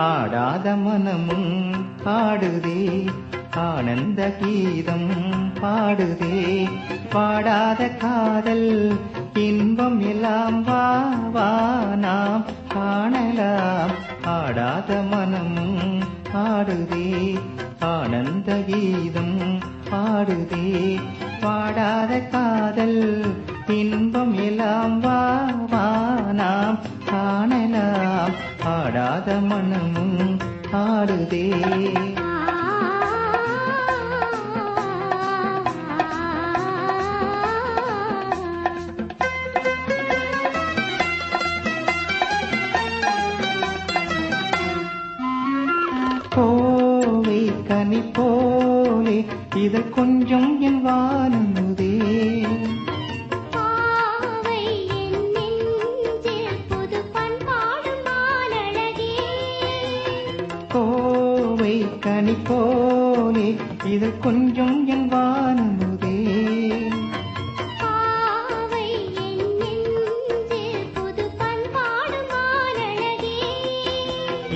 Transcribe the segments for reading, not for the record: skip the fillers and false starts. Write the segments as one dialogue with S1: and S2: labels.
S1: ஆடாத மனமும் ஆடுதே ஆனந்த கீதம் பாடுதே பாடாத காதல் இன்பம் எல்லாம் வா வா நாம் காணலாம் ஆடாத மனமும் ஆடுதே ஆனந்த கீதம் பாடுதே பாடாத காதல் இன்பம் எல்லாம் வா வா நாம் காணலாம் ஆடாத மனமும் ஆடுதே கோவை கனி போலே இதழ் கொஞ்சம் என் வானமுதே கோவை கனி போலே இதழ் கொஞ்சம் என் வானமுதே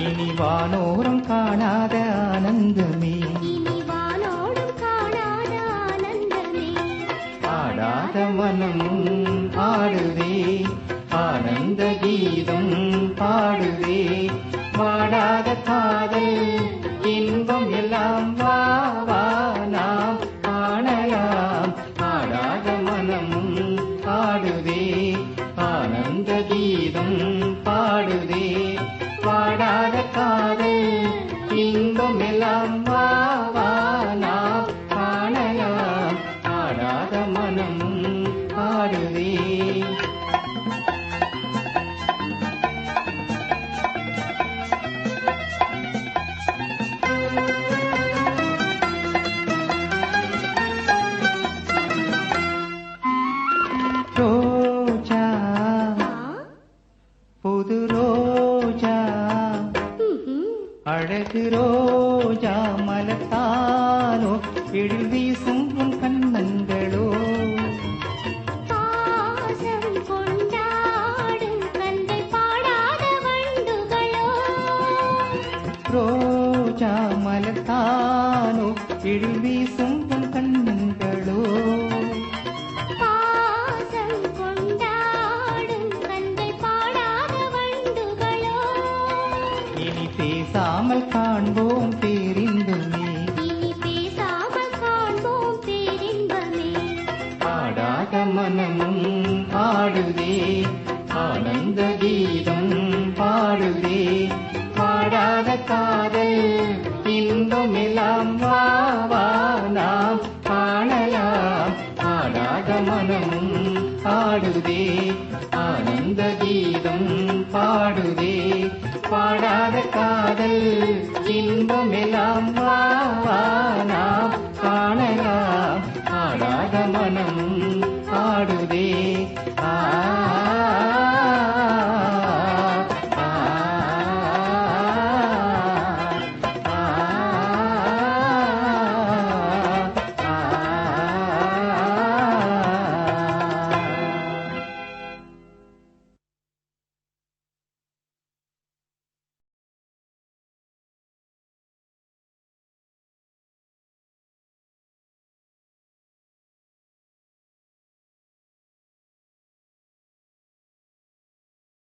S1: இனி வானோரம் காணாத ஆனந்தமே ஆடாத மனமும் ஆடுதே ஆனந்த கீதம் பாடுதே பாடாத காதல் இன்பம் எல்லாம் வா வா நாம் காணலாம் ஆடாத மனமும் ஆடுதே ஆனந்த கீதம் பாடுதே பாடாத காதல் இன்பம் எல்லாம் வா வா நாம் காணலாம் ஆடாத மனமும் ஆடுதே ரோஜா புது ரோஜா அழகு ரோஜா மலத்தானோ எழில் வீசும் உன் கண்ணங்களோ ரோஜா மலத்தானோ எழில் வீசும் உன் கண்ணங்களோ இனி பேசாமல் காண்போம் பேரின்பமே ஆடாத மனமும் ஆடுதே ஆனந்த கீதம் பாடுதே பாடாத காதல் இன்பம் எல்லாம் வா வா நாம் காணலாம் ஆடாத மனமும் ஆடுதே ஆனந்த கீதம் பாடுதே பாடாத காதல் இன்பம் எல்லாம் வா வா நாம் காணலாம் ஆடாத மனமும் ஆடுதே